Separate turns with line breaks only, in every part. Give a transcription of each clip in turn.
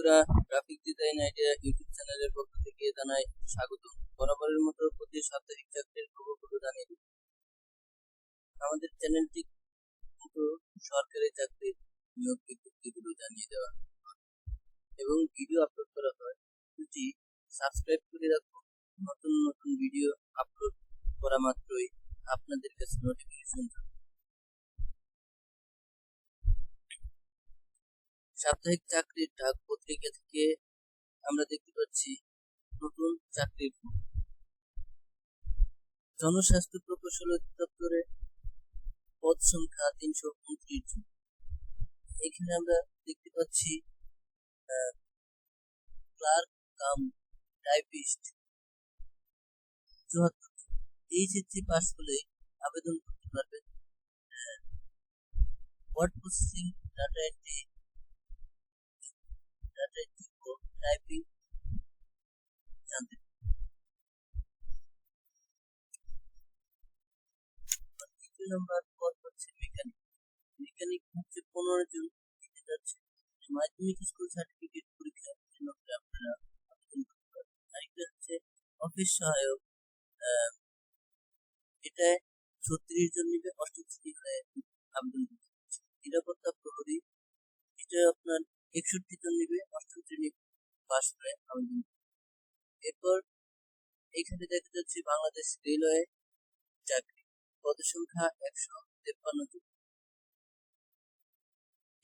বন্ধুরা, graphic design idea YouTube চ্যানেলের পক্ষ থেকে জানাই স্বাগত। বরাবরের মতো প্রতি সাপ্তাহিক চাকরির খবরগুলো জানিয়ে দিই। আমাদের চ্যানেলটি কিন্তু সরকারি চাকরির নিয়োগ বিজ্ঞপ্তিগুলো জানিয়ে দেওয়া এবং ভিডিও আপলোড করা হয়। দুটি সাবস্ক্রাইব করে রাখুন, নতুন নতুন ভিডিও আপলোড করা মাত্রই আপনাদের কাছে নোটিফিকেশন যাবে। সাপ্তাহিক চাকরির ঢাক পত্রিকা থেকে আমরা দেখতে পাচ্ছি নতুন চাকরির জনস্বাস্থ্য প্রকৌশল অধিদপ্তরে পদ সংখ্যা 329 জন। এখানে আমরা দেখতে পাচ্ছি ক্লার্ক কাম টাইপিস্ট 74 জন। এইচএসসি পাস হলে আবেদন করতে পারবেন। ওয়ার্ড প্রসেসিং, ডাটা এন্ট্রি ও টাইপিং জানতে। দ্বিতীয় নম্বর পদ হচ্ছে মেকানিক হচ্ছে 15 জন দিতে যাচ্ছে। মাধ্যমিক স্কুল সার্টিফিকেট পরীক্ষা উত্তীর্ণ করে আপনারা আবেদন করতে পারবেন। আরেকটা হচ্ছে অফিস সহায়ক, এটা 36 জন নিবে, 8ম শ্রেণী হয়ে আবেদন করতে পারছে। নিরাপত্তা প্রহরী, এটা আপনার 61 জন নিবে, 8ম শ্রেণী পাস হয়ে আবেদন। এরপর এখানে দেখা যাচ্ছে বাংলাদেশ রেলওয়ে চাকরি, পদ সংখ্যা 153 জন।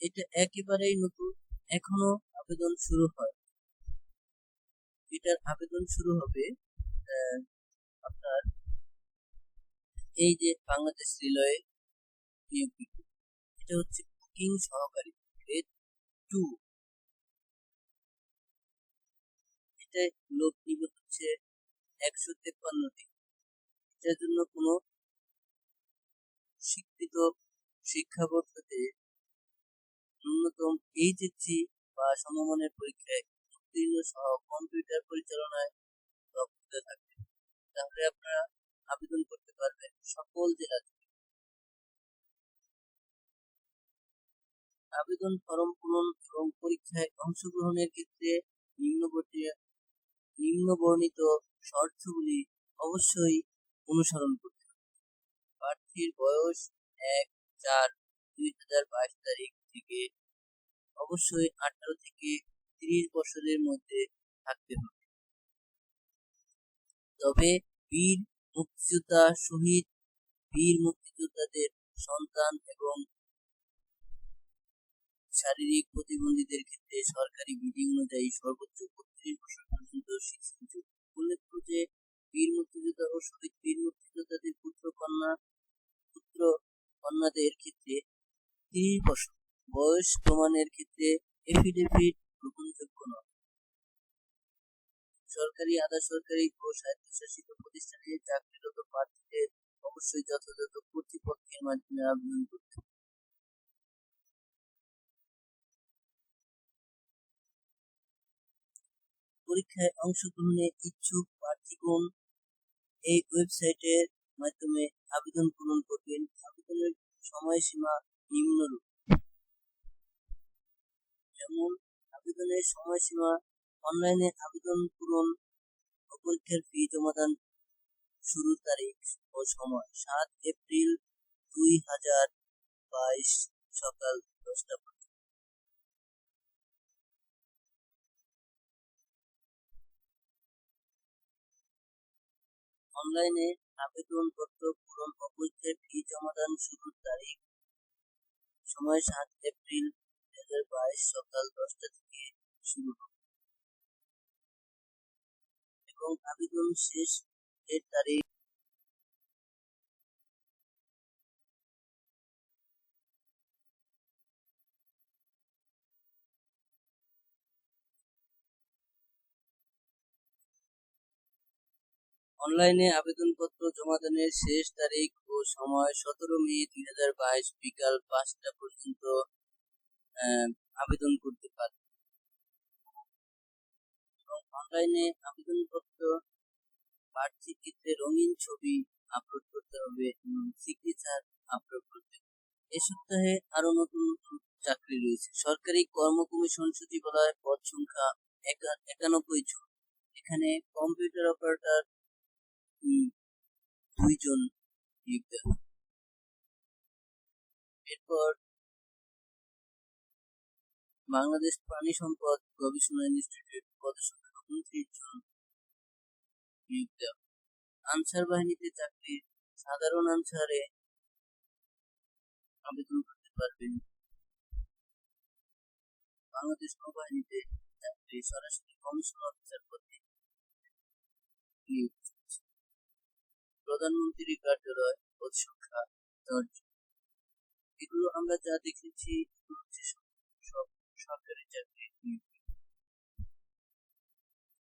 এটা একেবারেই নতুন, এখনো আবেদন শুরু হয়। এটার আবেদন শুরু হবে আপনার এই যে বাংলাদেশ রেলওয়ে নিয়োগ বিজ্ঞপ্তি, এটা হচ্ছে বুকিং সহকারী গ্রেড 2। এটা লোক নিবে হচ্ছে 153টি। এটার জন্য কোনো স্বীকৃত শিক্ষা বোর্ড হতে ন্যূনতম এইচএসসি বা সমমানের পরীক্ষায় উত্তীর্ণ সহ কম্পিউটার পরিচালনায় দক্ষতা থাকবে, তাহলে আপনারা আবেদন করতে পারবেন সকল জেলা থেকে। আবেদন ফরম পূরণ এবং পরীক্ষায় অংশগ্রহণের ক্ষেত্রে নিম্নবর্ণিত শর্তগুলি অবশ্যই অনুসরণ করতে হবে। প্রার্থীর বয়স 1/4/2022 তারিখ থেকে অবশ্যই 18 থেকে 30 বছরের মধ্যে থাকতে হবে। তবে বীর মুক্তিযোদ্ধা, শহীদ বীর মুক্তিযোদ্ধাদের সন্তান এবং শারীরিক প্রতিবন্ধীদের ক্ষেত্রে সরকারি বিধি অনুযায়ী সর্বোচ্চ 32 বছর পর্যন্ত শিক্ষিত। উল্লেখ্য যে বীর মুক্তিযোদ্ধা ও শহীদ বীর মুক্তিযোদ্ধাদের পুত্র কন্যাদের ক্ষেত্রে 30 বছর বয়স প্রমাণের ক্ষেত্রে এফিডেভিট গ্রহণযোগ্য নয়। সরকারি, আধা সরকারি ও স্বায়ত্তশাসিত প্রতিষ্ঠানে চাকরিরত প্রার্থীদের অবশ্যই যথাযথ কর্তৃপক্ষের মাধ্যমে আবেদন করতে হবে। পরীক্ষায় অংশগ্রহণে ইচ্ছুক প্রার্থীগণ এই ওয়েবসাইটের মাধ্যমে আবেদন পূরণ করবেন। আবেদনের সময়সীমা নিম্নরূপ। যেমন আবেদনের সময়সীমা: অনলাইনে আবেদন পূরণ ও পরীক্ষার ফি জমাদান শুরুর তারিখ ও সময় 7 এপ্রিল 2022 সকাল 10টা পর্যন্ত। অনলাইনে আবেদনপত্র পূরণ ও পরীক্ষার ফি জমাদান শুরুর তারিখ সময় 7 এপ্রিল 2022 সকাল 10টা থেকে শুরু হবে এবং আবেদন শেষ এর তারিখ অনলাইনে আবেদনপত্র জমাদানের শেষ তারিখ ও সময় 17 মে 2022 বিকাল 5টা পর্যন্ত আবেদন করতে পারে। অনলাইনে আবেদনপত্র প্রার্থীর ক্ষেত্রে রঙিন ছবি আপলোড করতে হবে এবং সিগনেচার আপলোড করতে হবে। এই সপ্তাহে আরো নতুন নতুন চাকরি রয়েছে। সরকারি কর্ম কমিশন সচিবালয় পদ সংখ্যা 91 জন। এখানে কম্পিউটার অপারেটর 2 জন নিয়োগ দেওয়া হবে। এরপর বাংলাদেশ প্রাণী সম্পদ গবেষণা ইনস্টিটিউট পদ সংখ্যা 29 জন নিয়োগ দেওয়া হবে। আনসার বাহিনীতে চাকরি সাধারণ আনসারে আবেদন করতে পারবেন। বাংলাদেশ নৌবাহিনীতে চাকরি সরাসরি কমিশন অফিসার পদে নিয়োগ চলছে। প্রধানমন্ত্রী কার্যালয় পদ সংখ্যা 10 জন। এগুলো আমরা যা দেখেছি এগুলো হচ্ছে সব সরকারি চাকরি।